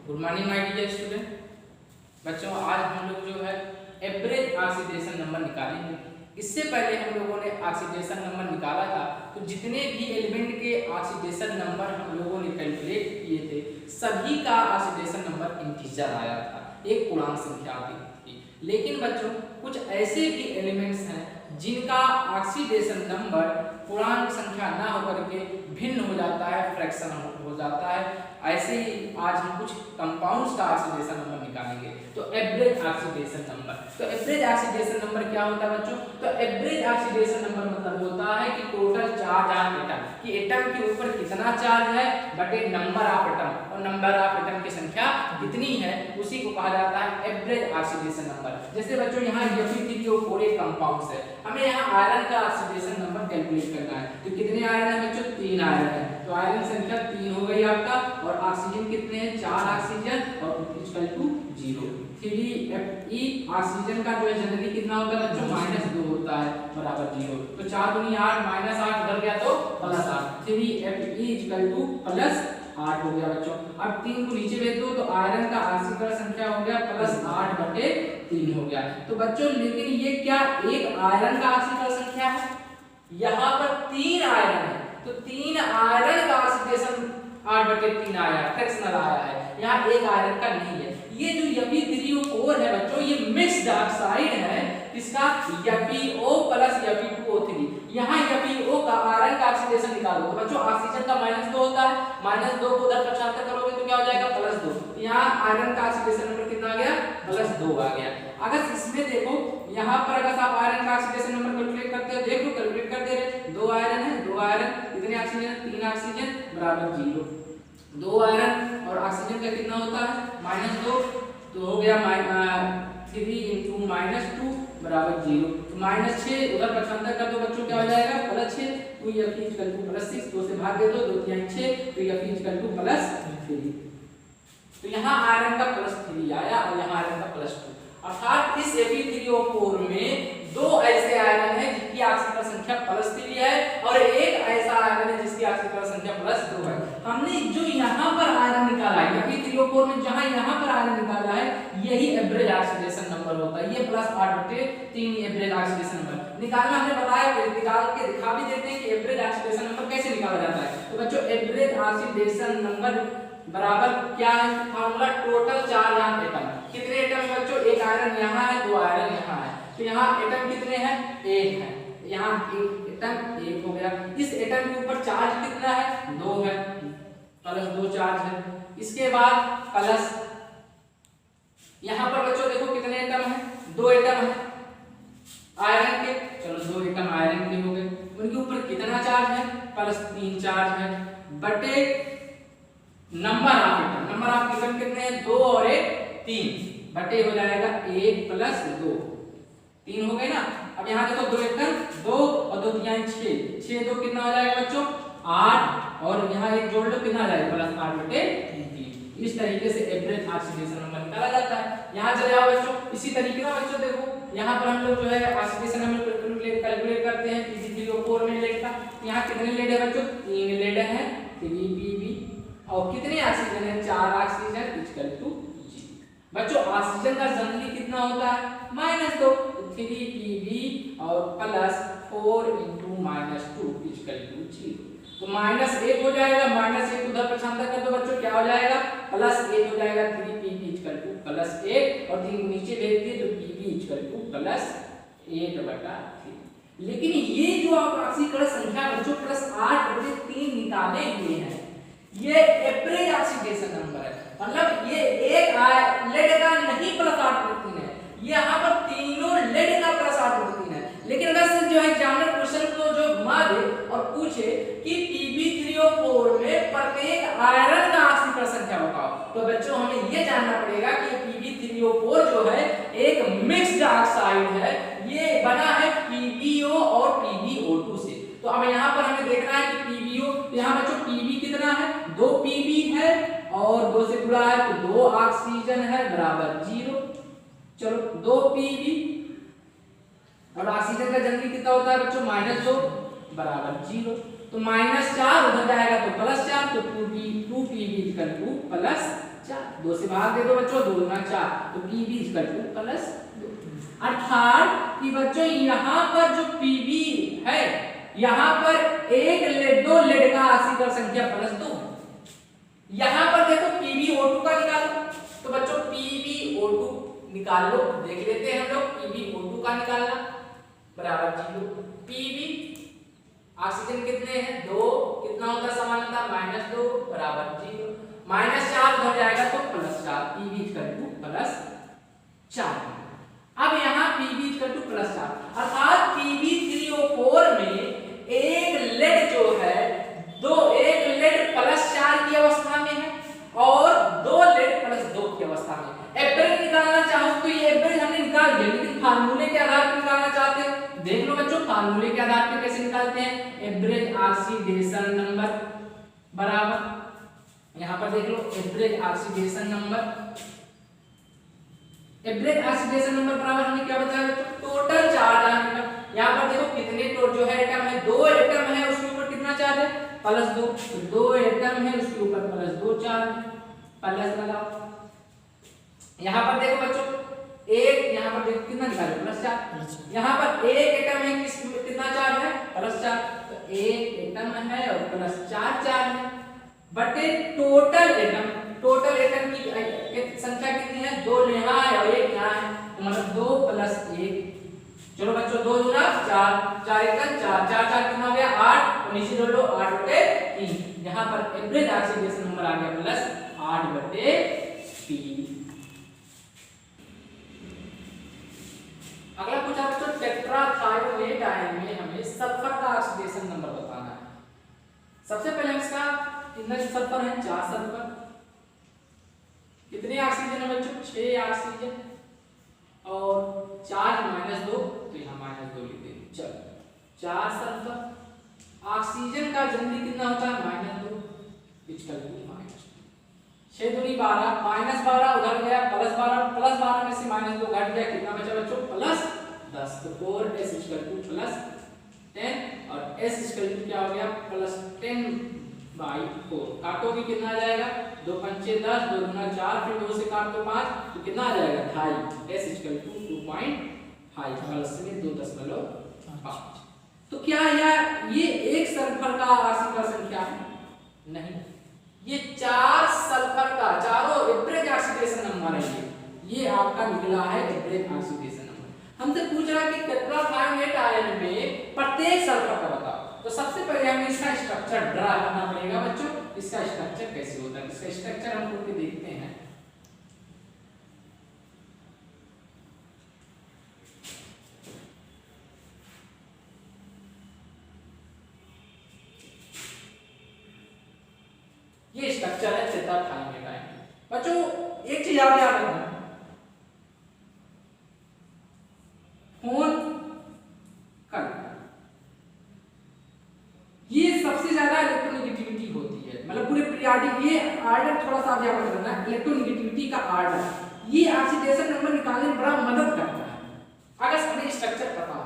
Good morning my dear student. बच्चों आज हम लोग जो है एवरेज ऑक्सीडेशन नंबर निकालेंगे। इससे पहले हम लोगों ने ऑक्सीडेशन नंबर निकाला था, तो जितने भी एलिमेंट के ऑक्सीडेशन नंबर हम लोगों ने कैलकुलेट किए थे सभी का ऑक्सीडेशन नंबर इंटीजर आया था, एक पूर्णांक संख्या आती थी। लेकिन बच्चों कुछ ऐसे भी एलिमेंट्स हैं जिनका ऑक्सीडेशन नंबर पूर्णांक संख्या ना होकर के भिन्न हो जाता है, फ्रैक्शन हो जाता है। ऐसे ही आज हम कुछ कंपाउंड्स का ऑक्सीडेशन नंबर निकालेंगे। तो एवरेज ऑक्सीडेशन नंबर, तो एवरेज ऑक्सीडेशन नंबर क्या होता है बच्चों? तो एवरेज ऑक्सीडेशन नंबर मतलब होता है कि टोटल चार्ज ऑन एटम, कि एटम के ऊपर कितना चार्ज है बटे नंबर ऑफ एटम, और नंबर ऑफ एटम की संख्या कितनी है उसी को कहा जाता है एवरेज ऑक्सीडेशन नंबर। जैसे बच्चों यहाँ Fe3O4 एक कंपाउंड्स है, हमें यहाँ आयरन का ऑक्सीडेशन नंबर कैलकुलेट करना है। तो कितने आयरन है बच्चों? 3 आयरन है, तो आयरन संख्या 3 हो गई आपका, और ऑक्सीजन कितने हैं? 4 ऑक्सीजन और इक्वल टू 0। 3Fe ऑक्सीजन का जो है जनरली कितना होता है बच्चों? -2 होता है बराबर 0। तो 4 दूनी 8 -8 उधर गया तो +8, 3Fe इक्वल टू +8 हो गया बच्चों। अब 3 को नीचे भेज दो तो आयरन का ऑक्सीकरण संख्या हो गया +8/3 हो गया। तो बच्चों लेकिन ये क्या एक आयरन का ऑक्सीकरण संख्या है? यहाँ पर 3 आयरन है, तो 3 आयरन का ऑक्सीडेशन 8/3 आया, फ्रैक्शनल आया है, यहाँ एक आयरन का नहीं है। ये जो Fe3O4 है बच्चों ये मिक्स्ड ऑक्साइड है, इसका FeO प्लस Fe2O3। यहाँ FeO का आयरन का ऑक्सीडेशन निकालो तो बच्चों ऑक्सीजन का -2 होता है, -2 को उधर पक्षांतर करोगे तो क्या हो जाएगा? +2। यहाँ आयरन का ऑक्सीडेशन नंबर कितना आ गया? +2 आ गया। अगर इसमें देखो यहाँ पर अगर आप आयरन का ऑक्सीडेशन नंबर कैलकुलेट करते हो, देखो कैलकुलेट कर दे रहे, 2 आयरन है, 2 आयरन कितने ऑक्सीजन? 3 ऑक्सीजन बराबर 0। 2 आयरन और ऑक्सीजन का कितना होता है? -2, तो हो गया 3 × -2 बराबर 0। तो -6 उधर पक्षांतर कर दो बच्चों, क्या हो जाएगा? +6, तो Fe इक्वल टू +6, 2 से भाग दे दो, 2 3 6, तो Fe इक्वल टू +3। तो यहाँ आयरन का +3 आया और यहाँ आयरन का +2। अर्थात इस Fe3O4 में 2 ऐसे आयरन हैं जिनकी ऑक्सीकरण संख्या +3 है और एक ऐसा आयरन है जिसकी ऑक्सीकरण संख्या +2 है। हमने जो यहाँ पर आयरन निकाला है Fe3O4 में, जहाँ यहाँ पर आयरन निकाला है यही एवरेज ऑक्सीडेशन नंबर होता है। ये +8/3 एवरेज ऑक्सीडेशन नंबर निकालना हमने बताया, निकाल के दिखा भी देते हैं कि एवरेज ऑक्सीडेशन नंबर कैसे निकाला जाता है। तो बच्चों एवरेज ऑक्सीडेशन नंबर बराबर क्या है? Formula total charge on atom. कितने एटम बच्चों? एक आयरन यहाँ है, 2 आयरन यहाँ है, तो यहाँ एटम कितने हैं? 1 है, यहाँ एक एटम 1 हो गया। इस एटम के ऊपर चार्ज कितना है? 2 है, +2 चार्ज है। इसके बाद प्लस यहाँ पर बच्चों देखो कितने एटम है? 2 एटम है आयरन के, चलो 2 एटम आयरन के हो गए। उनके ऊपर कितना चार्ज है? +3 चार्ज है बटे number of atom. Number of atom कितने हैं? 2 और 1 3 बटे हो जाएगा 1 + 2, 3 हो गए ना। अब यहाँ देखो 2 एटम 2 और 2 3 6, 6 2 कितना हो जाएगा बच्चों? 8, और यहाँ एक जोड़ लो कितना आ जाएगा? +8/3। इस तरीके से एवरेज ऑक्सीडेशन नंबर निकाला जाता है। यहाँ चले आओ बच्चों, इसी तरीके का बच्चों देखो यहाँ पर हम लोग जो है ऑक्सीडेशन नंबर कैलकुलेट करते हैं Pg3O4 में लेड का। यहाँ कितने लेड है बच्चों? 3 लेड है, 3Pb, और कितने ऑक्सीजन है? 4 ऑक्सीजन इक्वल टू 0। बच्चों ऑक्सीजन का जनरली कितना होता है? -2, 3Pb और +4 × -2 इक्वल टू 0। तो -1 हो जाएगा, -1 उधर पक्षांतर कर दो बच्चों, क्या हो जाएगा? +1 हो जाएगा, 3Pb इक्वल टू +1, और 3 को नीचे भेज दिए तो Pb इक्वल टू +8/3। लेकिन ये जो आप ऑक्सीकरण संख्या बच्चों +8/3 निकाले हुए हैं ये एवरेज ऑक्सीडेशन नंबर है। मतलब ये एक लेड का नहीं +8/3 है, ये यहाँ पर तीनों लेड का +8/3 है। लेकिन अगर जो है एग्जामिनर क्वेश्चन को जो घुमा दे और पूछे कि Pb3O4 में प्रत्येक आयरन का ऑक्सीकरण संख्या बताओ, तो बच्चों हमें ये जानना पड़ेगा कि Pb3O4 जो है एक मिक्स्ड ऑक्साइड है, ये बना है PbO और PbO2 से। तो अब यहाँ पर हमें देखना है कि PbO, यहाँ बच्चों Pb कितना है? 2 Pb है और 2 से जुड़ा है तो 2 ऑक्सीजन है बराबर 0। चलो 2 Pb और ऑक्सीजन का जनरली कितना होता है बच्चों? -2 बराबर 0। तो -4 उधर जाएगा तो +4, तो 2Pb इक्वल टू +4। 4, 2 से भाग दे दो बच्चों, 2 गुना 4, तो Pb इक्वल टू प्लस 2। अर्थात कि बच्चों यहाँ पर जो Pb है, यहाँ पर एक दो लेड का आश्रित संख्या प्लस 2। यहाँ पर देखो PbO2 का निकालो, तो बच्चों PbO2 निकाल लो, देख लेते हैं हम लोग। PbO2 का निकालना बराबर 0। Pb ऑक्सीजन कितने हैं 2, कितना होता है समानता -2 बराबर 0, -4 हो जाएगा तो +4, Pb इक्वल टू +4। अब यहाँ Pb इक्वल टू +4, अर्थात Pb3O4 में एक लेड जो है एक लेड +4 की अवस्था में है और 2 लेड +2 की अवस्था में। एवरेज निकालना चाहो तो ये एवरेज हमने निकाल दिया, लेकिन फार्मूले के आधार पर निकालना चाहते हो, देख लो बच्चों फार्मूले के आधार पर कैसे निकालते हैं। एवरेज ऑक्सीडेशन नंबर बराबर, यहाँ पर देख लो average oxidation number, average oxidation number बराबर हमें क्या बताया बच्चों, टोटल चार्ज आने का। यहाँ पर देखो कितने जो है एटम है, 2 एटम है, उसके ऊपर कितना चार्ज है +2, तो 2 एटम है उसके ऊपर +2 चार्ज, प्लस लगाओ। यहाँ पर देखो बच्चों एक, यहाँ पर देखो कितना निकाले +4, यहाँ पर एक एटम है कितना चार्ज है +4, तो एक एटम है और +4 चार्ज है, बटे टोटल एटम की संख्या कितनी है 2 यहाँ है और 1 यहाँ है, तो मतलब 2 + 1। चलो बच्चों 2 दूना 4, 4 1 4, 4 4 कितना हो गया 8, और नीचे जोड़ लो 8/3। यहाँ पर एवरेज ऑक्सीडेशन नंबर आ गया +8/3। अगला पूछा बच्चों टेट्राथायोनेट आयन में हमें सल्फर का ऑक्सीडेशन नंबर बताना है। सबसे पहले हम इसका कितना सल्फर है 4 सल्फर, कितने ऑक्सीजन है बच्चों 6 ऑक्सीजन, और चार्ज -2, तो यहाँ -2 लिख देंगे। चलो 4 सल्फर, ऑक्सीजन का जल्दी कितना होता है -2, इक्वल टू -6 दूनी 12, -12 उधर गया +12 में से -2 घट गया, कितना बचा बच्चों +10, तो 4s इक्वल टू +10 और s इक्वल टू क्या हो गया +10/4। काटोगे कितना आ जाएगा 2 पंचे 10, 2 दूना 4, फिर 2 से काट दो 5, तो कितना आ जाएगा 2.5, s इक्वल टू 2.5 प्लस में 2.5। तो क्या यार ये एक सल्फर का आश्रित संख्या है? नहीं, ये 4 सल्फर का चारों एवरेज ऑक्सीडेशन नंबर है। ये आपका निकला है एवरेज ऑक्सीडेशन नंबर। हमसे पूछ रहा है कि टेट्राथायोनेट आयन में प्रत्येक सल्फर का बताओ, तो सबसे पहले हमें इसका स्ट्रक्चर ड्रा करना पड़ेगा बच्चों। इसका स्ट्रक्चर कैसे होता है, इसका स्ट्रक्चर हम लोग देखते हैं। ये स्ट्रक्चर है टेट्राथायोनेट आयन। बच्चों एक चीज आप याद रखना, फोन कल ये सबसे ज्यादा इलेक्ट्रोनेगेटिविटी होती है, मतलब पूरे पीरियोडिक ये आर्डर थोड़ा सा आप याद रखना, इलेक्ट्रोनेगेटिविटी का आर्डर ये ऑक्सीडेशन नंबर निकालने में बड़ा मदद करता है अगर हमें स्ट्रक्चर पता हो।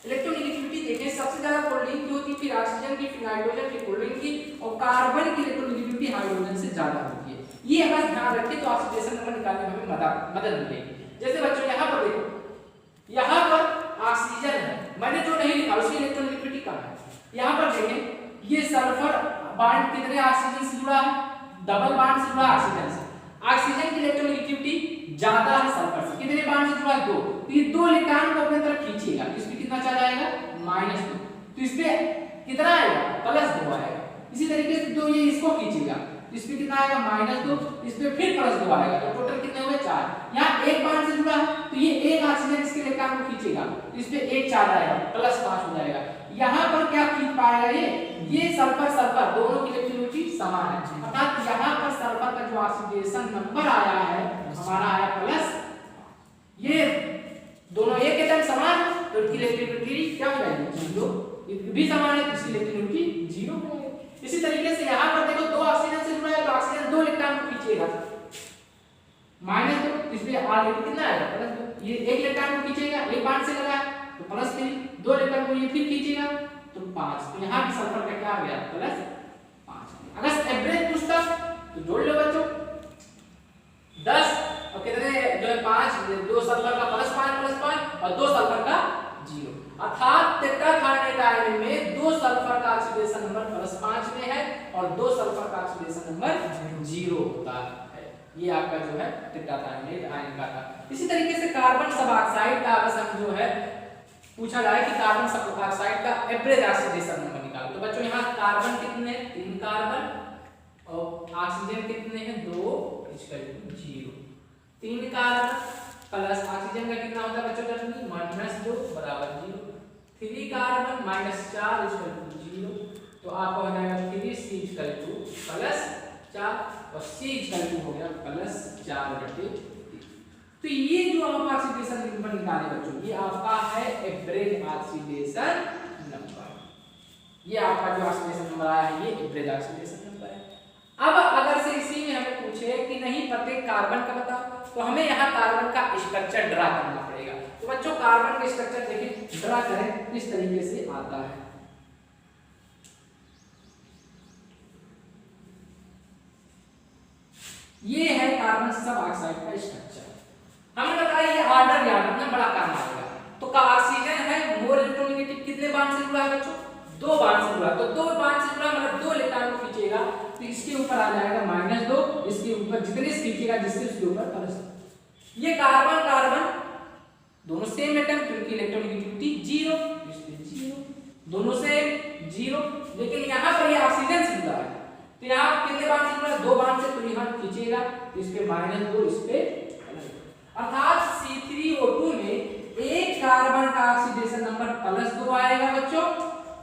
इलेक्ट्रोनेगेटिविटी देखिए सबसे ज्यादा क्लोरीन की होती है, फिर ऑक्सीजन की, फिर नाइट्रोजन की, क्लोरीन की, और कार्बन की इलेक्ट्रोनेगेटिविटी हाइड्रोजन से ज्यादा होती है। ये अगर ध्यान रखें तो ऑक्सीडेशन नंबर निकालने में हमें मदद मिलेगी। जैसे बच्चों यहाँ पर देखो, यहाँ पर ऑक्सीजन है, मैंने जो नहीं लिखा उसकी इलेक्ट्रोनेगेटिविटी कम है। यहाँ पर देखें ये सल्फर बॉन्ड कितने ऑक्सीजन से जुड़ा है, डबल बॉन्ड से जुड़ा है ऑक्सीजन से। ऑक्सीजन की इलेक्ट्रोनेगेटिविटी ज्यादा है सल्फर से, कितने बॉन्ड से जुड़ा है 2, तो ये 2 इलेक्ट्रॉन को अपनी तरफ खींचेगा, इसमें कितना चला जाएगा -2, तो इसमें कितना आएगा +2 आएगा। इसी तरीके से जो ये इसको खींचेगा इसमें कितना आएगा -2, इसमें फिर +2 आएगा, तो टोटल कितने हो गए 4। यहाँ एक बॉन्ड से जुड़ा है तो ये एक ऑक्सीजन इसके इलेक्ट्रॉन को खींचेगा, तो इसमें एक चार्ज आएगा +5 हो जाएगा। यहाँ पर क्या खींच पाएगा ये सल्फर दोनों की इलेक्ट्रोनेगेटिविटी समान है, अर्थात यहाँ पर सल्फर का जो ऑक्सीडेशन नंबर आया है हमारा आया प्लस, ये दोनों एक एटम समान है तो इसकी इलेक्ट्रोनेगेटिविटी क्या हो जाएगी 0, भी समान है तो इसकी इलेक्ट्रोनेगेटिविटी 0 हो जाएगी। इसी तरीके से यहाँ पर देखो 2 ऑक्सीजन से जुड़ा है तो ऑक्सीजन 2 इलेक्ट्रॉन को खींचेगा -2, इसमें ऑलरेडी कितना आएगा +2, ये एक इलेक्ट्रॉन को खींचेगा, एक बॉन्ड से लगा है तो +3, 2 इलेक्ट्रॉन को ये फिर खींचेगा तो 5, तो यहाँ भी सल्फर का क्या आ गया +5। अगर एवरेज पूछता तो जोड़ लो बच्चों, ऑक्सीजन, 2 सल्फर का +5 और 2 सल्फर का 0, अर्थात टेट्राथायोनाइड आयन में 2 सल्फर का ऑक्सीडेशन नंबर +5 में है और 2 सल्फर का ऑक्सीडेशन नंबर 0 होता है। ये आपका जो है टेट्राथायोनाइड आयन का था। इसी तरीके से कार्बन सब ऑक्साइड का अगर हम जो है पूछा जाए कि कार्बन सब ऑक्साइड का एवरेज ऑक्सीडेशन नंबर निकालो, तो बच्चों यहाँ कार्बन कितने हैं, 3 कार्बन और ऑक्सीजन कितने हैं, 2 = 0। 3 कार्बन प्लस ऑक्सीजन का कितना होता है बच्चों, -2 बराबर 0। 3 कार्बन -4 = 0, तो आपका हो जाएगा 3C = +4 और C = हो गया +4/3। तो ये जो आप ऑक्सीडेशन नंबर निकाले बच्चों, ये आपका है एवरेज ऑक्सीडेशन नंबर। ये आपका जो ऑक्सीडेशन नंबर आया है ये एवरेज ऑक्सीडेशन नंबर है। अब अगर से इसी में हमें पूछे कि नहीं प्रत्येक कार्बन का बताओ, तो हमें यहाँ कार्बन का स्ट्रक्चर ड्रा करना पड़ेगा। तो बच्चों कार्बन का स्ट्रक्चर देखिए ड्रा करें, इस तरीके से आता है। ये है कार्बन सब ऑक्साइड का स्ट्रक्चर। हमने बताया ये ऑर्डर याद रखना बड़ा काम आएगा। तो का ऑक्सीजन है मोर इलेक्ट्रोनेगेटिव कितने बांड से जुड़ा है बच्चों, 2 बांड से जुड़ा। तो 2 बांड से जुड़ा मतलब 2 इलेक्ट्रॉन को खींचेगा तो इसके ऊपर आ जाएगा -2, इसके ऊपर जितने से खींचेगा जिससे उसके ऊपर +। ये कार्बन कार्बन दोनों सेम एटम क्योंकि इलेक्ट्रोनेगेटिविटी 0, इसलिए 0 दोनों से 0। लेकिन यहाँ पर ये ऑक्सीजन से जुड़ा है तो यहाँ कितने बांड से जुड़ा, 2 बांड से, तो यहाँ खींचेगा तो इस पे -2, इस पे, अर्थात C3O2 में एक कार्बन का ऑक्सीडेशन नंबर +2 आएगा बच्चों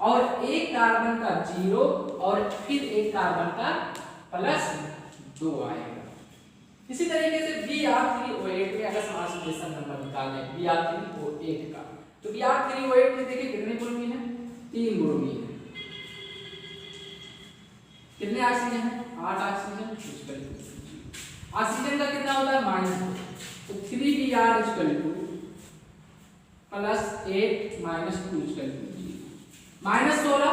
और एक कार्बन का 0 और फिर एक कार्बन का +2 आएगा। इसी तरीके से Br3O8 में अगर ऑक्सीडेशन नंबर निकालें Br3O8 का, तो Br3O8 में देखिए कितने ब्रोमीन है, 3 ब्रोमीन है। कितने ऑक्सीजन है, 8 ऑक्सीजन। ऑक्सीजन का कितना होता है -2, तो 3Br = +8 - 2 = 0। -16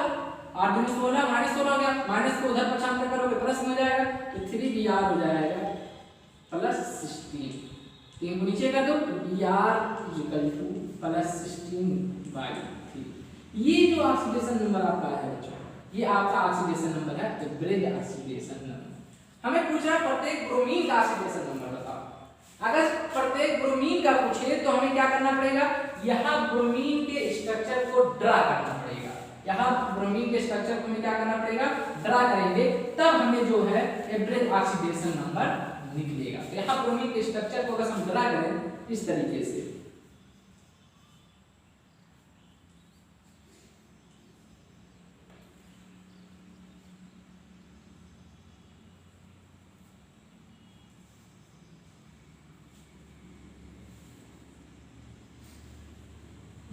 8 × 16 -16 हो गया, माइनस को उधर पक्षांतर करोगे प्लस में हो जाएगा तो 3Br हो जाएगा +16। 3 को नीचे कर दो तो Br = +16/3। ये जो ऑक्सीडेशन नंबर आपका है बच्चों, ये आपका ऑक्सीडेशन नंबर है एवरेज ऑक्सीडेशन नंबर। हमें पूछ रहा है प्रत्येक ब्रोमीन का ऑक्सीडेशन नंबर बताओ। अगर प्रत्येक ब्रोमीन का पूछे तो हमें क्या करना पड़ेगा, यहाँ ब्रोमीन के स्ट्रक्चर को ड्रा करना पड़ेगा। यहाँ ब्रोमीन के स्ट्रक्चर को हमें क्या करना पड़ेगा, ड्रा करेंगे, तब हमें जो है एवरेज ऑक्सीडेशन नंबर निकलेगा। तो यहाँ ब्रोमीन के स्ट्रक्चर को अगर हम ड्रा करें इस तरीके से,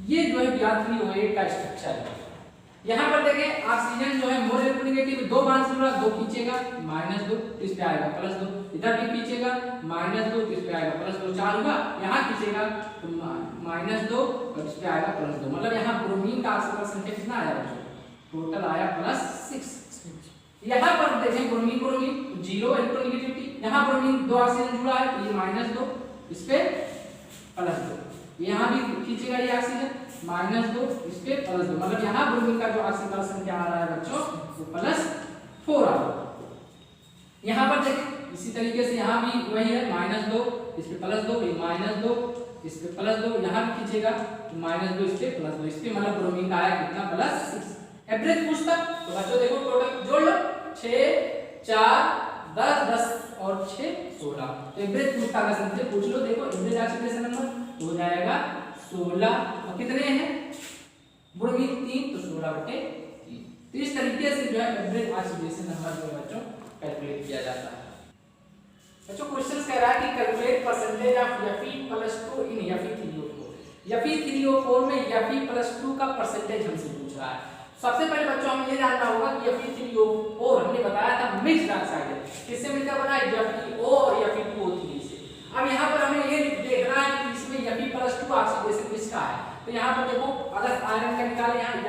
ये जो है Br3O8 का स्ट्रक्चर है। यहाँ पर देखें ऑक्सीजन जो है मोर इलेक्ट्रोनेगेटिव 2 बांड से जुड़ा, 2 खींचेगा -2, इस पे आएगा +2, इधर भी खींचेगा -2, इस पे आएगा +2, 4 होगा, यहाँ खींचेगा तो -2 और इस पे आएगा +2। मतलब यहाँ ब्रोमीन का ऑक्सीजन संख्या कितना आया बच्चों, टोटल आया +6। यहाँ पर देखें ब्रोमीन 0 इलेक्ट्रोनेगेटिविटी, यहाँ ब्रोमीन 2 ऑक्सीजन जुड़ा है तो ये -2, इस पे +2, यहाँ भी खींचेगा ये ऑक्सीजन -2, इस पे +2, मतलब यहाँ ब्रोमीन का जो ऑक्सीजन संख्या आ रहा है बच्चों वो +4 आ रहा है। यहाँ पर देखिए इसी तरीके से यहाँ भी वही है -2, इस पे +2, ये -2, इस पे +2, यहाँ भी खींचेगा तो -2, इस पे +2, इस पे मतलब ब्रोमीन का आया कितना +6। एवरेज पूछता तो बच्चों देखो टोटल जोड़ लो, 6 4 10 10 और 6 16। तो एवरेज पूछता अगर समझे पूछ लो, देखो एवरेज ऑक्सीडेशन नंबर हो जाएगा 16 और कितने हैं ब्रोमीन 3 तो 16/3। तो इस तरीके से जो है एवरेज ऑक्सीडेशन नंबर जो बच्चों कैलकुलेट किया जाता है। बच्चों क्वेश्चन कह रहा है कि calculate percentage of Fe+2 in Fe3O4। Fe3O4 में Fe+2 का परसेंटेज हमसे पूछ रहा है। सबसे पहले बच्चों हमें ये जानना होगा कि Fe3O4 हमने बताया था मिक्स्ड ऑक्साइड है, किससे मिलकर बना है, FeO और Fe2O3 से। अब यहाँ पर हमें ये देखना है कि इसमें Fe+2 ऑक्सीडेशन किसका है। तो यहाँ पर देखो अगर आयरन का निकाले, यहाँ Fe+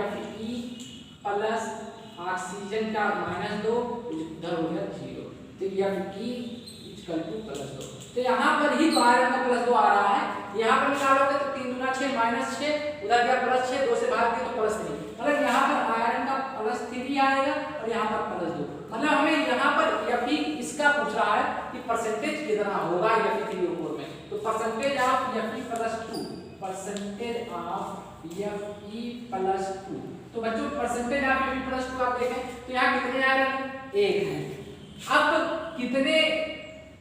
ऑक्सीजन का -2 इधर हो गया 0, तो Fe = +2। तो यहाँ पर ही तो आयरन का प्लस 2 आ रहा है, यहाँ पर निकालोगे तो 3 दूना 6 माइनस 6, उधर गया प्लस 6, 2 से भाग दिया तो प्लस 3, मतलब यहाँ पर आयरन का प्लस 3 आएगा और यहाँ पर प्लस 2, मतलब हमें यहाँ पर Fe इसका पूछ रहा है कि परसेंटेज कितना होगा Fe3O4 में, तो percentage of Fe plus 2, percentage of Fe plus 2, तो बच्चों परसेंटेज ऑफ Fe प्लस 2 आप देखें तो यहाँ कितने आयरन 1 है। अब कितने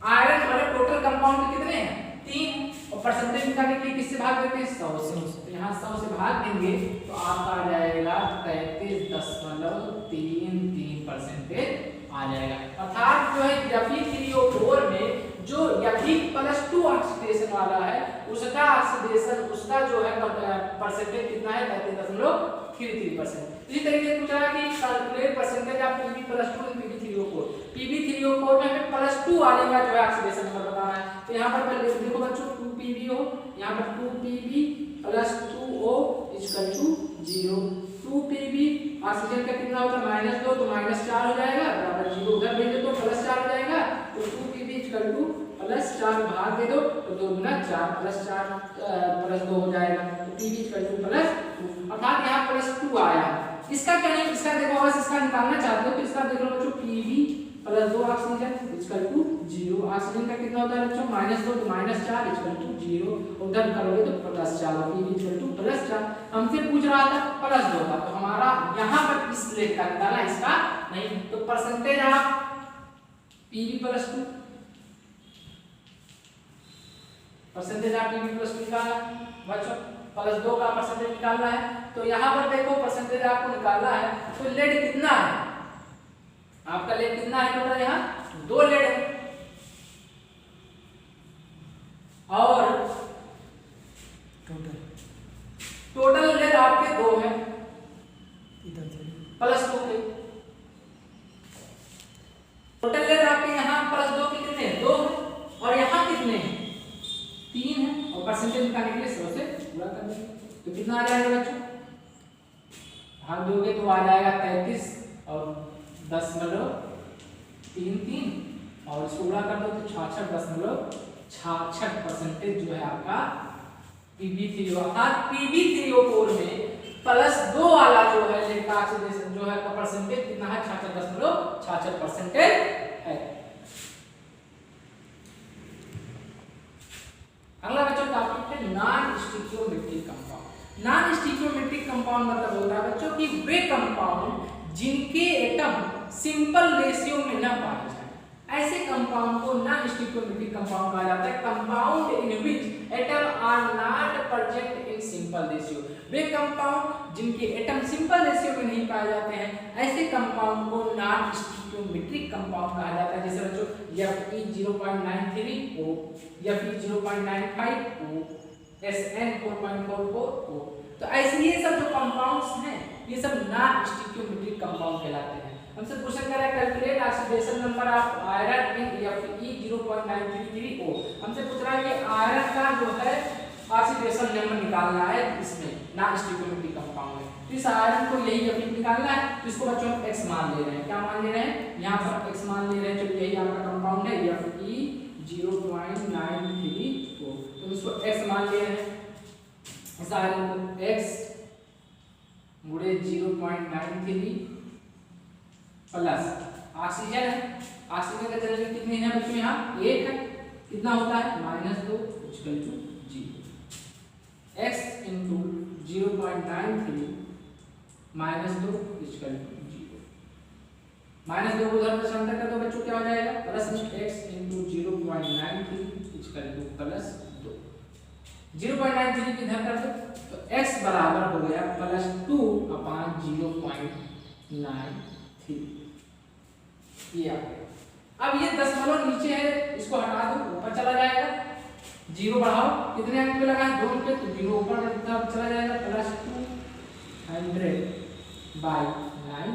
आयरन मतलब टोटल कंपाउंड कितने हैं 3, और परसेंटेज निकालने के लिए किससे भाग देते हैं 100 से, तो यहाँ 100 से भाग देंगे तो आपका आ जाएगा 33.33% आ जाएगा। अर्थात जो है Fe3O4 में जो Fe प्लस 2 ऑक्सीडेशन वाला है उसका ऑक्सीडेशन उसका जो है परसेंटेज कितना है 33.33%। इसी तरीके से पूछ रहा है कि calculate percentage of Pb plus 2 in Pb3O4, Pb3O4 में हमें प्लस 2 वाले का जो है ऑक्सीडेशन नंबर बताना है, तो यहाँ पर पहले देखो बच्चों 2Pb हो, यहाँ पर 2Pb plus 2O equal to 0, 2Pb oxygen का कितना होता है -2, तो -4 हो जाएगा बराबर 0, उधर भेज दो तो +4 हो जाएगा, तो 2Pb इक्वल टू +4 भाग दे दो तो 2 गुना 4 +4 +2 हो जाएगा, तो Pb इक्वल टू +2, अर्थात यहाँ +2 आया। इसका क्या नहीं, इसका देखो बस इसका निकालना चाहते हो तो इसका देख लो बच्चों Pb plus 2 oxygen equal to 0, oxygen का कितना होता है बच्चों -2 तो -4 इक्वल टू 0, उधर करोगे तो +4, Pb इक्वल टू +4, हमसे पूछ रहा था +2 का, तो हमारा यहाँ पर इस लेख का निकाला इसका नहीं, तो percentage of Pb plus 2, percentage of Pb plus 2 निकाला बच्चों, +2 का परसेंटेज निकालना है, तो यहाँ पर देखो परसेंटेज आपको निकालना है तो लेड कितना है आपका, लेड कितना है टोटल, यहाँ 2 लेड है और टोटल लेड आपके 2 है प्लस 2 के, टोटल लेड आपके यहाँ +2 के कितने 2 है और यहाँ कितने हैं 3 है, और परसेंटेज निकालने के लिए 100 से पूरा कर देंगे, तो कितना आ जाएगा बच्चों, भाग दोगे तो आ जाएगा 33 और 10.33 और इसको गुणा कर दो तो 66.66% जो है आपका Pb3O, अर्थात Pb3O4 में +2 वाला जो है लेड ऑक्सीडेशन जो है का परसेंटेज कितना है 66.66% है। अगला बच्चों टॉपिक है नॉन स्टिकियोमेट्रिक कंपाउंड। नॉन स्टिकियोमेट्रिक कंपाउंड मतलब होता है बच्चों कि वे कंपाउंड जिनके एटम सिंपल रेशियो में न पाए जाए, ऐसे कंपाउंड को नॉन स्टिकियोमेट्रिक कंपाउंड कहा जाता है। Compound in which atom are not present in simple ratio, वे कंपाउंड जिनके एटम सिंपल रेशियो में नहीं पाए जाते हैं ऐसे कंपाउंड को नॉन स्टिकियोमेट्रिक कंपाउंड कहा जाता है। जैसे बच्चों Fe0.93O, Fe0.95O, SN4.44O, तो ऐसे ये सब जो कंपाउंड्स हैं ये सब नॉन स्टिकियोमेट्रिक कंपाउंड कहलाते हैं। हमसे क्वेश्चन कर रहा है calculate oxidation number of iron in Fe0.933O, हमसे पूछ रहा है कि आयरन का जो है ऑक्सीडेशन नंबर निकालना है इसमें नॉन स्टिकियोमेट्रिक कंपाउंड में, तो इस आयरन को यही Fe निकालना है, तो इसको बच्चों हम x मान ले रहे हैं, क्या मान ले रहे हैं यहाँ पर x मान ले रहे हैं, चलिए यही आपका कंपाउंड है Fe0.93O, तो इसको x मान ले रहे हैं, इस आयरन को x गुणे 0.93 प्लस ऑक्सीजन है, ऑक्सीजन का जनरल कितने हैं बच्चों यहाँ 1 है, कितना होता है -2 equal to 0, x into 0.93 -2 equal to 0, -2 को उधर से अंदर कर दो बच्चों क्या हो जाएगा plus x into 0.93 equal two plus 2, 0.93 की इधर कर दो तो x बराबर हो गया +2/0.93, ये आ गया। अब ये दशमलव नीचे है इसको हटा दो ऊपर चला जाएगा, 0 बढ़ाओ कितने अंक पे लगा है 2 पे, तो 0 ऊपर चला जाएगा +200/9,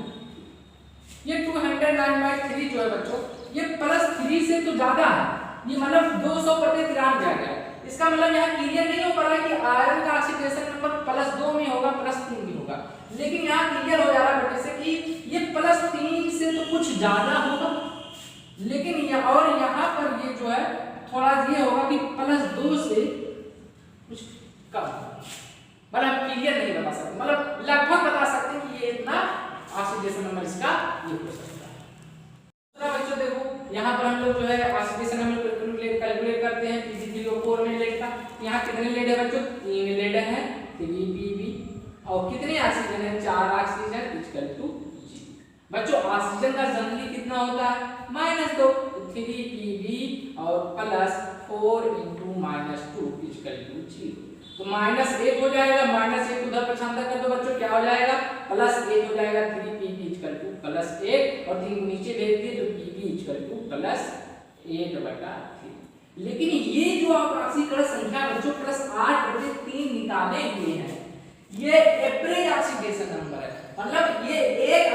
ये 209/3 जो है बच्चों ये +3 से तो ज्यादा है, ये मतलब 200/93 आ गया। इसका मतलब यहाँ क्लियर नहीं हो पा रहा है कि आयरन का ऑक्सीडेशन नंबर +2 में होगा +3 में होगा, लेकिन यहाँ क्लियर हो जा रहा है बेटे से कि ये +3 से तो कुछ ज्यादा होगा, लेकिन और यहाँ पर ये जो है थोड़ा ये होगा कि +2 से कुछ कम, मतलब क्लियर नहीं बता सकते, मतलब लगभग बता सकते हैं कि ये इतना ऑक्सीडेशन नंबर इसका ये हो सकता है। दूसरा बच्चों देखो यहाँ पर हम लोग जो है ऑक्सीडेशन नंबर कैलकुलेट करते हैं Pb3O4 में लेड का। यहाँ कितने लेड है बच्चों? 3 लेड है, 3Pb, और कितने ऑक्सीजन है? 4 ऑक्सीजन इक्वल टू G। बच्चों ऑक्सीजन का जनरली कितना होता है? -2, 3Pb और +4 × -2 इक्वल टू 0। तो -1 हो जाएगा, -1 उधर पक्षांतर कर दो बच्चों, क्या हो जाएगा? +1 हो जाएगा, 3Pb इक्वल टू +1 और 3 को नीचे भेज दिए तो Pb इक्वल टू +8/3। लेकिन ये जो आप राशिकरण संख्या बच्चों +8/3 निकाले हुए हैं, ये एवरेज ऑक्सीडेशन नंबर है, मतलब ये एक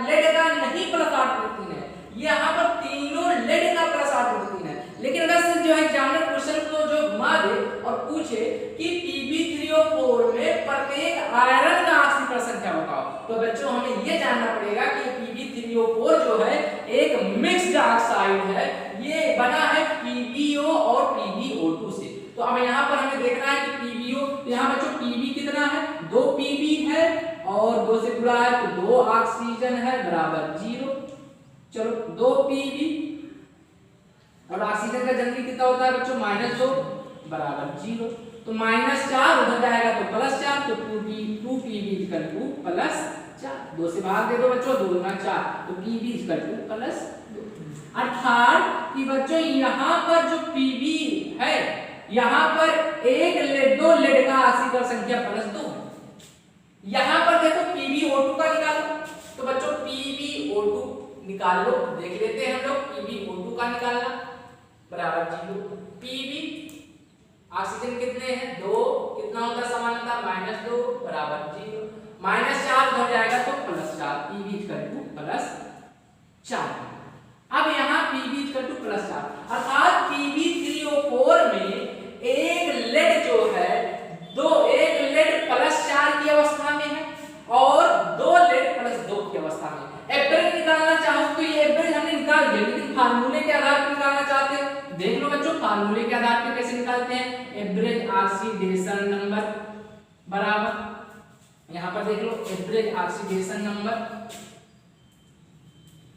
लेड का नहीं +8/3 है, ये यहाँ पर तीनों लेड का +8/3 है। लेकिन अगर जो है एग्जामिनर क्वेश्चन को जो घुमा दे और पूछे कि Pb3O4 में प्रत्येक आयरन का ऑक्सीकरण संख्या बताओ, तो बच्चों हमें ये जानना पड़ेगा कि Pb3O4 जो है एक मिक्स्ड ऑक्साइड है, ये बना है PbO और PbO2 से। तो अब यहाँ पर हमें देखना है कि PbO, तो यहाँ बच्चों Pb कितना है? 2 Pb है और 2 से जुड़ा है तो 2 ऑक्सीजन है बराबर 0। चलो 2 Pb और ऑक्सीजन का जनरली कितना होता है बच्चों? -2 बराबर 0। तो -4 उधर जाएगा तो +4, तो 2Pb इक्वल टू +4। 2 से भाग दे दो बच्चों, 2 × 4 तो Pb इक्वल टू +2। अर्थात कि बच्चों यहाँ पर जो Pb है, यहाँ पर एक लेड, 2 लेड का ऑक्सीकरण संख्या +2 है। यहाँ पर देखो PbO2 का निकालो, तो बच्चों PbO2 निकाल लो, देख लेते हैं हम लोग। PbO2 का निकालना बराबर 0। Pb ऑक्सीजन कितने हैं? 2, कितना होता है समानता? -2 बराबर 0। -4 हो जाएगा तो +4, Pb इक्वल टू +4। अब यहाँ Pb इक्वल टू +4, अर्थात Pb3O4 में एक लेड जो है एक लेड +4 की अवस्था में है और 2 लेड +2 की अवस्था में है। एवरेज निकालना चाहो तो ये एवरेज हमने निकाल दिया, लेकिन फार्मूले के आधार पर निकालना चाहते हैं, देख लो बच्चों फार्मूले के आधार पर कैसे निकालते हैं। एवरेज ऑक्सीडेशन नंबर बराबर, यहाँ पर देख लो average oxidation number,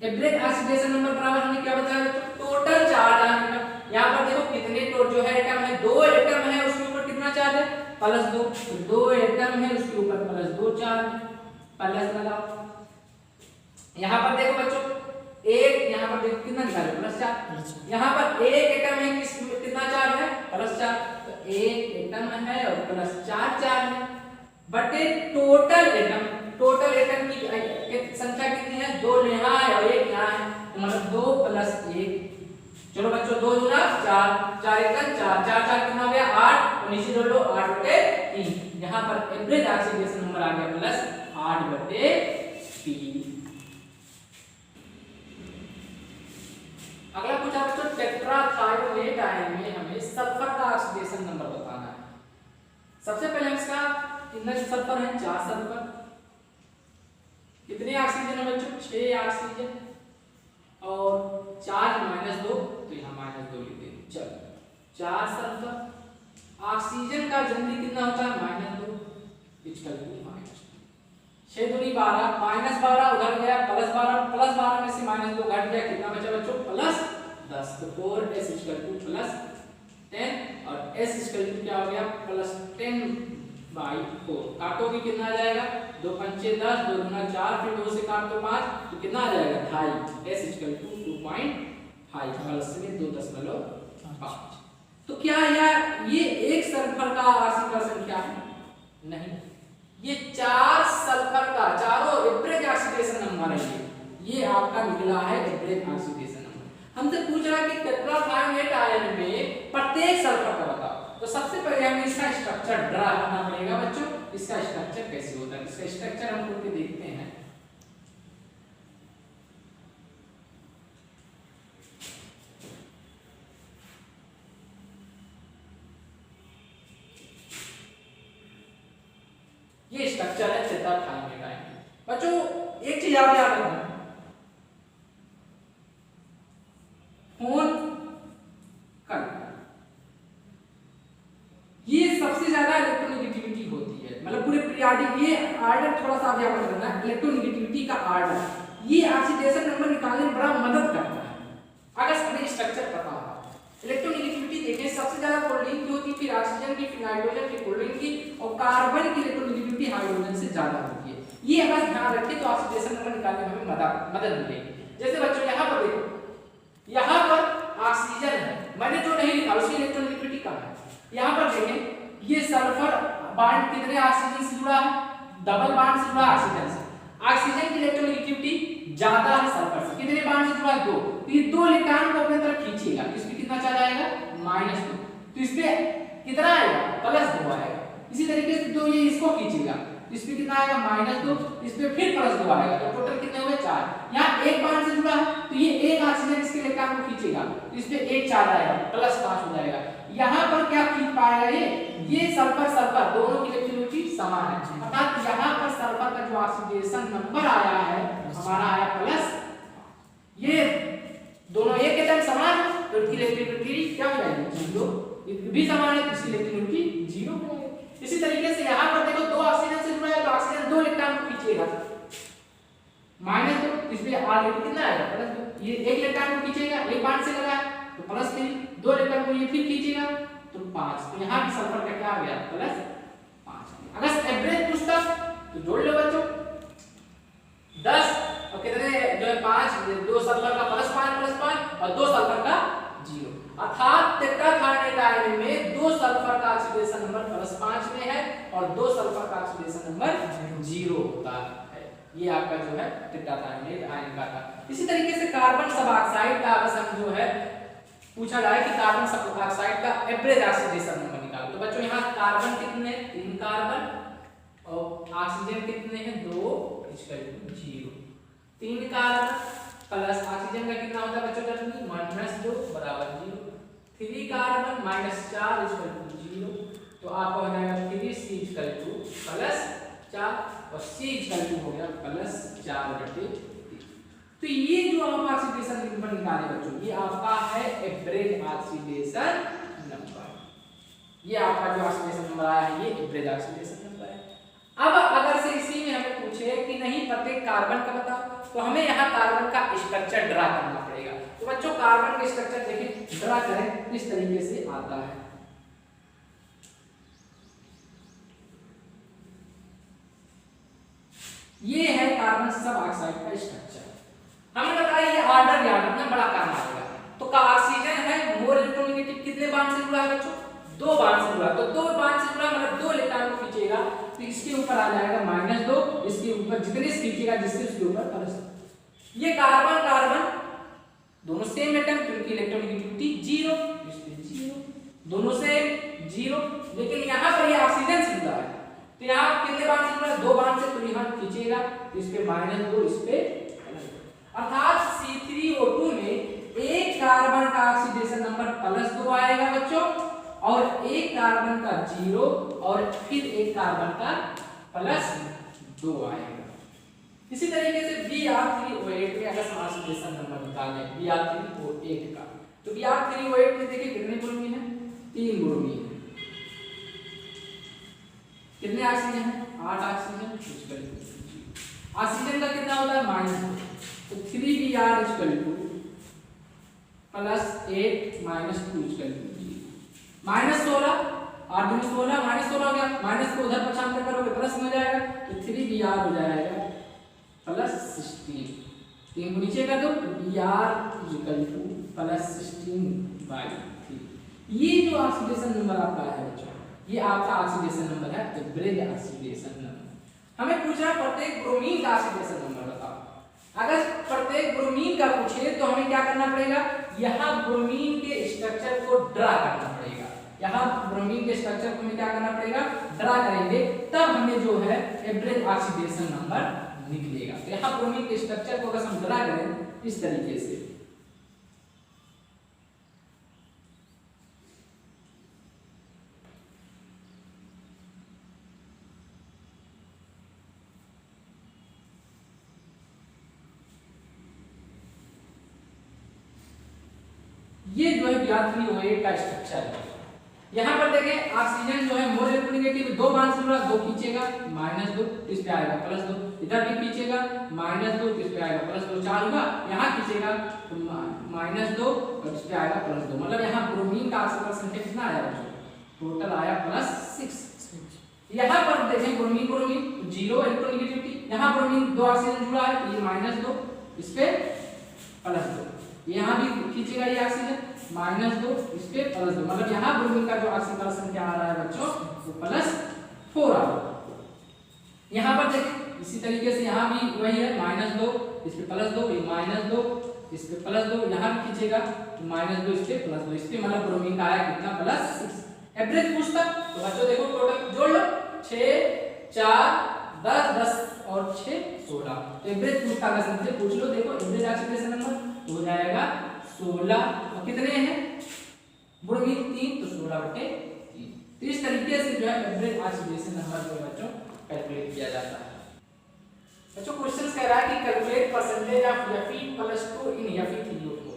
average oxidation number बराबर हमने क्या बताया बच्चों? टोटल चार्ज आने का। यहाँ पर देखो कितने जो है एटम है, 2 एटम है, उसके ऊपर कितना चार्ज है? +2, तो 2 एटम है उसके ऊपर +2 चार्ज, प्लस लगाओ। यहाँ पर देखो बच्चों एक, यहाँ पर देखो कितना निकालो? +4। यहाँ पर एक एटम है, कितना चार्ज है? +4, तो एक एटम है और +4 चार्ज है, बटे टोटल एटम की संख्या कितनी है? 2 यहाँ है और 1 यहाँ है, तो मतलब 2 + 1। चलो बच्चों 2 × 4, 4 × 1 4, 4 4 कितना हो गया? 8, और नीचे जोड़ लो 8/3। यहाँ पर एवरेज ऑक्सीडेशन नंबर आ गया +8/3। अगला पूछा बच्चों टेट्राथायोलेट आयन में हमें सल्फर का ऑक्सीडेशन नंबर बताना है। सबसे पहले हम इसका कितने सल्फर है? 4 सल्फर। कितने ऑक्सीजन है बच्चों? 6 ऑक्सीजन और चार्ज -2, तो यहाँ -2 लिख देंगे। चलो 4 सल्फर। ऑक्सीजन का जनरली कितना होता है? -2 इक्वल टू -2। 6 दूनी 12, -12 उधर गया +12 में से -2 घट गया, कितना बचा बच्चों? +10। तो 4s इक्वल टू +10 और s इक्वल टू क्या हो गया? +10/4। काटोगे कितना आ जाएगा? 2 पंचे 10, 2 दूना 4, फिर 2 से काट दो 5, तो कितना आ जाएगा? 2.5। s इक्वल टू 2.5 प्लस में 2.5। तो क्या यार ये एक सल्फर का ऑक्सीकरण संख्या है? नहीं, ये 4 सल्फर का, चारों एवरेज ऑक्सीडेशन नंबर है। ये आपका निकला है एवरेज ऑक्सीडेशन नंबर। हमसे पूछ रहा है कि टेट्राथायोलेट आयन में प्रत्येक सल्फर का बताओ। तो सबसे पहले हमें इसका स्ट्रक्चर ड्रा करना पड़ेगा बच्चों। इसका स्ट्रक्चर कैसे होता है, इसका स्ट्रक्चर हम करके देखते हैं। ये स्ट्रक्चर है टेट्राथायोलेट आयन। बच्चों एक चीज आप याद रखना, फोन कर थोड़ा सा आप याद रखना, इलेक्ट्रोनेगेटिविटी का आर्डर ये ऑक्सीडेशन नंबर निकालने में बड़ा मदद करता है अगर हमें स्ट्रक्चर पता हो। इलेक्ट्रोनेगेटिविटी देखें, सबसे ज्यादा क्लोरीन की होती है, फिर ऑक्सीजन की, फिर नाइट्रोजन की, क्लोरीन की, और कार्बन की इलेक्ट्रोनेगेटिविटी हाइड्रोजन से ज्यादा होती है। ये अगर ध्यान रखें तो ऑक्सीडेशन नंबर निकालने में हमें मदद मिलेगी। जैसे बच्चों यहाँ पर देखो, यहाँ पर ऑक्सीजन है, मैंने जो नहीं लिखा उसकी इलेक्ट्रोनेगेटिविटी कम है। यहाँ पर देखें ये सल्फर बॉन्ड कितने ऑक्सीजन से जुड़ा है, डबल बॉन्ड से जुड़ा है ऑक्सीजन से। ऑक्सीजन की इलेक्ट्रोनेगेटिविटी ज्यादा है सल्फर से, कितने बॉन्ड से जुड़ा है, 2। तो ये 2 इलेक्ट्रॉन को अपनी तरफ खींचेगा, इसमें कितना चला जाएगा, -2। तो इसमें कितना आएगा, +2 आएगा। इसी तरीके से 2 ये इसको खींचेगा, इसमें कितना आएगा, -2, इसमें फिर +2 आएगा, तो टोटल कितने हुए, 4। यहाँ एक बॉन्ड से जुड़ा है तो ये एक ऑक्सीजन इसके इलेक्ट्रॉन को खींचेगा, तो इसमें 1 4 आएगा, +5 हो जाएगा। यहाँ पर क्या खींच पाएगा, ये सल्फर सल्फर दोनों की इलेक्ट्रोनेगेटिविटी समान है, अर्थात यहाँ पर सल्फर का जो ऑक्सीडेशन नंबर आया है हमारा आया प्लस, ये दोनों एक के टाइम समान है तो इसकी इलेक्ट्रोनेगेटिविटी क्या हो जाएगी, 0। ये भी समान है तो इसकी इलेक्ट्रोनेगेटिविटी 0 हो जाएगी। इसी तरीके से यहाँ पर देखो 2 ऑक्सीजन से जुड़ा है तो ऑक्सीजन 2 इलेक्ट्रॉन को खींचेगा, -2, इसमें ऑलरेडी कितना आएगा, +2। ये 1 इलेक्ट्रॉन को खींचेगा, एक बॉन्ड से लगा है तो +3, 2 इलेक्ट्रॉन को ये फिर खींचेगा तो 5। तो यहाँ भी सल्फर का क्या आ गया, +5। अगर एवरेज पूछता तो जोड़ लो बच्चों, 10 और कितने जो है 5, 2 सल्फर का +5 और 2 सल्फर का 0, अर्थात टेट्राथायोनाइड आयन में 2 सल्फर का ऑक्सीडेशन नंबर +5 में है और 2 सल्फर का ऑक्सीडेशन नंबर 0 होता है। ये आपका जो है टेट्राथायोनाइड आयन का था। इसी तरीके से कार्बन सब ऑक्साइड का अगर हम जो है पूछा जाए कि कार्बन सब ऑक्साइड का एवरेज ऑक्सीडेशन नंबर निकालो, तो बच्चों यहाँ कार्बन कितने हैं, 3 कार्बन और ऑक्सीजन कितने हैं, 2 = 0। 3 कार्बन प्लस ऑक्सीजन का कितना होता है बच्चों, -2 = 0। 3 कार्बन -4 = 0, तो आपका हो जाएगा 3C = +4 और C = हो गया +4/3। तो ये जो आप ऑक्सीडेशन नंबर निकाले बच्चों, ये आपका है एवरेज ऑक्सीडेशन नंबर। ये आपका जो ऑक्सीडेशन नंबर आया है ये एवरेज ऑक्सीडेशन नंबर है। अब अगर से इसी में हमें पूछे कि नहीं प्रत्येक कार्बन का बताओ, तो हमें यहाँ कार्बन का स्ट्रक्चर ड्रा करना पड़ेगा। तो बच्चों कार्बन का स्ट्रक्चर देखिए ड्रा करें, इस तरीके से आता है। ये है कार्बन सब ऑक्साइड का स्ट्रक्चर। हमें बताया ये ऑर्डर याद रखना बड़ा काम आएगा। तो का ऑक्सीजन है मोर इलेक्ट्रोनेगेटिव, कितने बॉन्ड से जुड़ा है बच्चों, 2 बॉन्ड से जुड़ा। तो 2 बॉन्ड से जुड़ा मतलब 2 इलेक्ट्रॉन को खींचेगा, तो इसके ऊपर आ जाएगा -2, इसके ऊपर जितने से खींचेगा जिससे उसके ऊपर +। ये कार्बन कार्बन दोनों सेम एटम, क्योंकि इलेक्ट्रोनेगेटिविटी 0, इसमें 0, दोनों से 0। लेकिन यहाँ पर ये ऑक्सीजन से जुड़ा है, तो यहाँ कितने बॉन्ड से जुड़ा है, 2 बॉन्ड से, तो यहाँ खींचेगा तो इस पे -2, इस पे, अर्थात C3O2 में एक कार्बन का ऑक्सीडेशन नंबर +2 आएगा बच्चों, और एक कार्बन का 0 और फिर एक कार्बन का +2 आएगा। इसी तरीके से Br3O8 में अगर ऑक्सीडेशन नंबर निकालें Br3O8 का, तो Br3O8 में देखिए कितने ब्रोमीन है, 3 ब्रोमीन है। कितने ऑक्सीजन है, 8 ऑक्सीजन। ऑक्सीजन का कितना होता है, -2, तो 3Br = +8 - 2 = -16, 8 × 16 -16 हो गया, माइनस को उधर पक्षांतर करोगे प्लस में हो जाएगा, तो 3Br हो जाएगा +16। 3 को नीचे कर दो, Br = +16/3। ये जो ऑक्सीडेशन नंबर आपका है बच्चों, ये आपका ऑक्सीडेशन नंबर है, एवरेज ऑक्सीडेशन नंबर। हमें पूछा प्रत्येक ब्रोमीन का ऑक्सीडेशन नंबर बताओ। अगर प्रत्येक ब्रोमीन का पूछे तो हमें क्या करना पड़ेगा, यहाँ ब्रोमीन के स्ट्रक्चर को ड्रा करना पड़ेगा। यहाँ ब्रोमीन के स्ट्रक्चर को हमें क्या करना पड़ेगा, ड्रा करेंगे, तब हमें जो है एवरेज ऑक्सीडेशन नंबर निकलेगा। तो यहाँ ब्रोमीन के स्ट्रक्चर को अगर हम ड्रा करें इस तरीके से, ये जो है Br3O8 का स्ट्रक्चर है। यहाँ पर देखें ऑक्सीजन जो है मोर इलेक्ट्रोनेगेटिव, दो बांड से जुड़ा, दो खींचेगा -2 तो इस पे आएगा +2, इधर भी खींचेगा -2 तो इस पे आएगा +2, 4 हुआ, यहाँ खींचेगा तो -2 और इस पे आएगा +2, मतलब यहाँ ब्रोमीन का ऑक्सीजन परसेंटेज कितना आया बच्चों, टोटल आया +6। यहाँ पर देखें ब्रोमीन 0 इलेक्ट्रोनेगेटिविटी, यहाँ ब्रोमीन दो ऑक्सीजन जुड़ा है, ये -2 इस पे +2, यहाँ भी खींचेगा ये ऑक्सीजन -2 इस पे +2, मतलब यहाँ ब्रोमीन का जो ऑक्सीजन परसेंट क्या आ रहा है बच्चों, वो +4 आ रहा है। यहाँ पर देखें इसी तरीके से यहाँ भी वही है, -2 इस पे +2, ये -2 इस पे +2, यहाँ भी खींचेगा तो -2 इस पे +2, इस पे मतलब ब्रोमीन का आया कितना +6। एवरेज पूछता तो बच्चों देखो टोटल जोड़ लो, 6 4 10 10 और 6 16, तो एवरेज पूछता अगर से पूछ लो, देखो एवरेज ऑक्सीडेशन नंबर हो जाएगा 16, और कितने हैं ब्रोमीन 3 तो 16/3। तो इस तरीके से जो है एवरेज ऑक्सीडेशन नंबर जो बच्चों कैलकुलेट किया जाता है। बच्चों क्वेश्चन कह रहा है कि calculate percentage of Fe+2 in Fe3O4।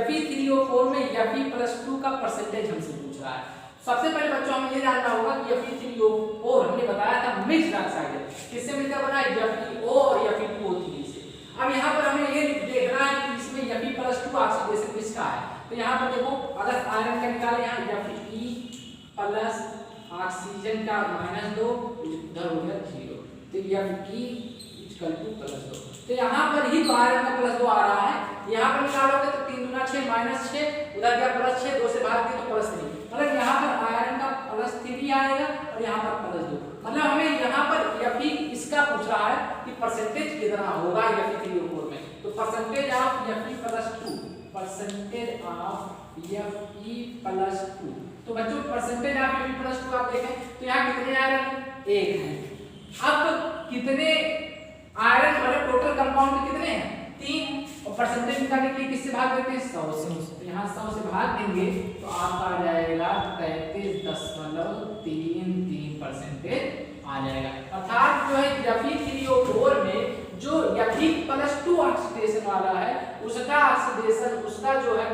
Fe3O4 में Fe+2 का परसेंटेज हमसे पूछ रहा है। सबसे पहले बच्चों हमें ये जानना होगा कि Fe3O4 हमने बताया था मिक्स्ड ऑक्साइड है, किससे मिलकर बना है, FeO और Fe2O3 से। अब यहाँ पर हमें ये देखना है कि इसमें Fe+2 ऑक्सीडेशन किसका है, तो यहाँ पर देखो अगर आयरन का निकाले, यहाँ Fe+ ऑक्सीजन का -2 इधर हो गया 0, तो Fe=+2, तो यहाँ पर ही आयरन का +2 आ रहा है, यहाँ पर निकालोगे तो 3 दूना 6 -6 उधर गया +6, 2 से भाग दिए तो +3, मतलब यहाँ पर आयरन का +3 आएगा और यहाँ पर +2, मतलब हमें यहाँ पर Fe इसका पूछ रहा है कि परसेंटेज कितना होगा Fe3O4 में, तो percentage of Fe+2, percentage of Fe+2, तो बच्चों परसेंटेज ऑफ Fe+2 आप देखें तो यहाँ कितने आयरन, 1 है। अब कितने आयरन मतलब टोटल कंपाउंड कितने हैं, 3, और परसेंटेज निकालने के लिए किससे भाग देते हैं, 100 से, तो यहाँ 100 से भाग देंगे तो आपका आ जाएगा 33.33 परसेंटेज आ जाएगा। अर्थात जो है Fe3O4 में जो Fe+2 ऑक्सीडेशन वाला है उसका ऑक्सीडेशन उसका जो है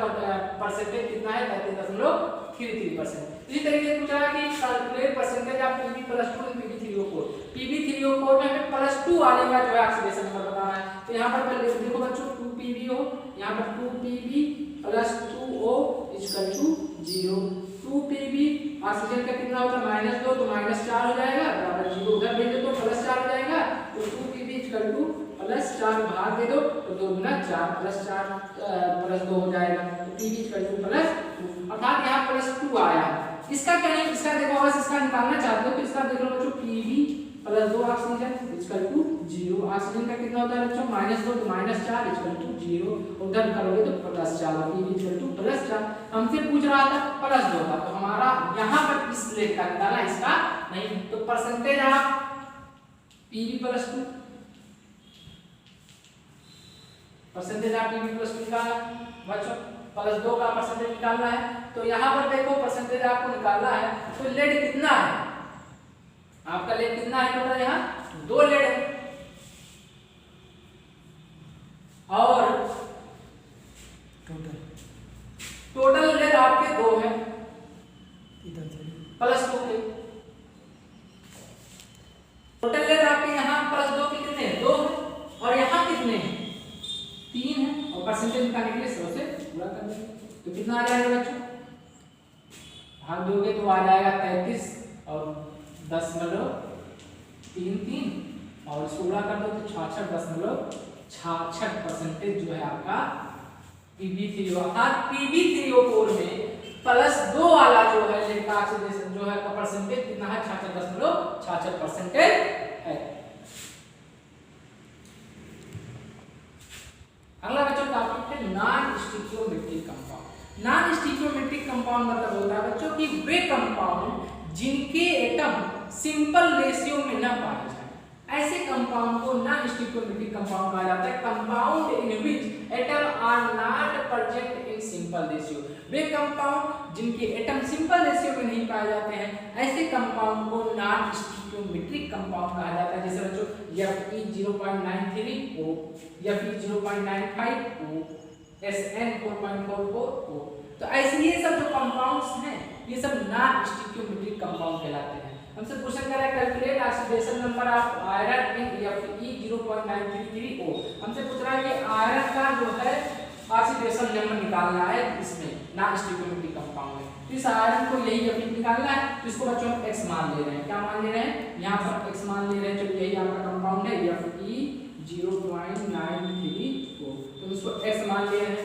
परसेंटेज कितना है, 33.33%। इसी तरीके से पूछ रहा है कि calculate percentage of Pb+2 in Pb3O4। Pb3O4 में हमें +2 वाले का जो है ऑक्सीडेशन नंबर बताना है, तो यहाँ पर देखो बच्चों 2Pb हो, यहाँ पर 2Pb+2O = 0, 2Pb ऑक्सीजन का कितना होता है -2 तो -4 हो जाएगा बराबर 0, उधर भेज दो तो +4 हो जाएगा, तो 2Pb +4 भाग दे दो तो 2 गुना 4 +4 +2 हो जाएगा, तो Pb +2, अर्थात यहाँ +2 आया। इसका क्या है, इसका देखो अगर इसका निकालना चाहते हो तो इसका देख लो बच्चों Pb+2 ऑक्सीजन = 0, ऑक्सीजन का कितना होता है बच्चों -2 तो -4 = 0, उधर करोगे तो +4, Pb +4। हमसे पूछ रहा था +2 का, तो हमारा यहाँ पर इस लेख का निकाला, इसका नहीं, तो percentage of Pb+2, percentage of Pb+2 निकाला बच्चों, +2 का परसेंटेज निकालना है, तो यहाँ पर देखो परसेंटेज आपको निकालना है, तो लेड कितना है आपका, लेड कितना है टोटल, यहाँ 2 लेड है, और टोटल लेड आपके 2 है +2 के, टोटल लेड आपके यहाँ +2 के कितने हैं, 2 है, और यहाँ कितने हैं, 3 है, और परसेंटेज निकालने के लिए 100 से पूरा कर देंगे, तो कितना आ जाएगा बच्चों, भाग दोगे तो आ जाएगा 33 और 10.33 और 16 कर दो तो 66.66% जो है आपका Pb3O, अर्थात Pb3O4 में +2 वाला जो है लेड का ऑक्सीडेशन जो है का परसेंटेज कितना है, 66.66% है। अगला बच्चों टॉपिक है नॉन स्टिकियोमेट्रिक कंपाउंड। नॉन स्टिकियोमेट्रिक कंपाउंड मतलब होता है बच्चों कि वे कंपाउंड जिनके एटम सिंपल रेशियो में न पाए जाए, ऐसे कंपाउंड को नॉन स्टिकियोमेट्रिक कंपाउंड कहा जाता है। Compound in which atom are not present in simple ratio, वे कंपाउंड जिनके एटम सिंपल रेशियो में नहीं पाए जाते हैं, ऐसे कंपाउंड को नॉन स्टिकियोमेट्रिक कंपाउंड कहा जाता है। जैसे बच्चों Fe0.93O, Fe0.95O, SN4.44O, तो ऐसे ये सब जो कंपाउंड्स हैं ये सब नॉन स्टिक्योमेट्रिक कंपाउंड कहलाते हैं। हमसे क्वेश्चन कर रहा है calculate oxidation number of iron in Fe 0.933O। हमसे पूछ रहा है कि आयरन का जो है ऑक्सीडेशन नंबर निकालना है इसमें नॉन स्टिक्योमेट्रिक कंपाउंड में। तो इस आयरन को यही Fe निकालना है, तो इसको बच्चों हम x मान ले रहे हैं। क्या मान ले रहे हैं? यहाँ पर x मान ले रहे हैं। चलिए यही आपका कंपाउंड है Fe 0.934, तो इसको x मान ले रहे हैं।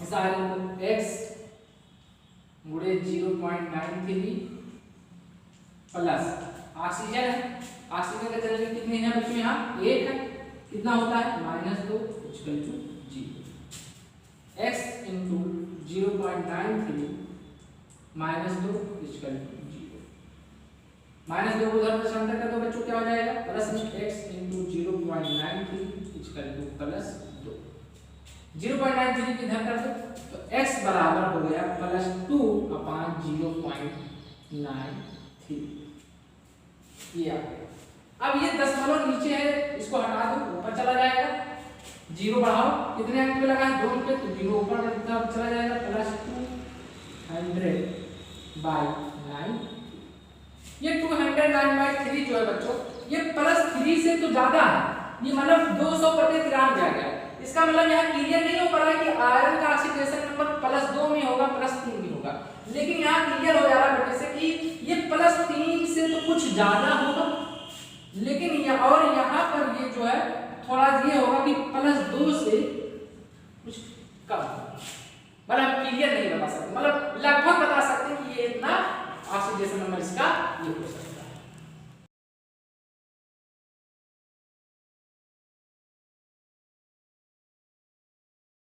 इस आयरन को x गुणे 0.93 प्लस ऑक्सीजन है। ऑक्सीजन का चार्ज कितने हैं बच्चों? यहाँ 1 है। कितना होता है? -2 equal to 0। x into 0.93 -2 equal to 0। -2 को उधर अंदर कर दो बच्चों, क्या हो जाएगा? Plus x into 0.93 equal two plus 2। 0.93 की इधर कर दो तो x बराबर हो गया +2/0.93। ये आ गया। अब ये दशमलव नीचे है, इसको हटा दो, ऊपर चला जाएगा। 0 बढ़ाओ, कितने अंक पे लगा है? 2 अंक पे, तो 0 ऊपर चला जाएगा। +200/9। ये 209/3 जो है बच्चों, ये +3 से तो ज्यादा है। ये मतलब 200/3 जाएगा। इसका मतलब यहाँ क्लियर नहीं हो पा रहा है कि आयरन का ऑक्सीडेशन नंबर +2 में होगा, +3 में होगा। लेकिन यहाँ क्लियर हो जा रहा है बच्चे से कि ये +3 से तो कुछ ज्यादा होगा, लेकिन और यहाँ पर ये जो है थोड़ा ये होगा कि +2 से कुछ कम होगा। मतलब क्लियर नहीं बता सकते, मतलब लगभग बता सकते हैं कि ये इतना ऑक्सीडेशन नंबर इसका ये हो सकता है।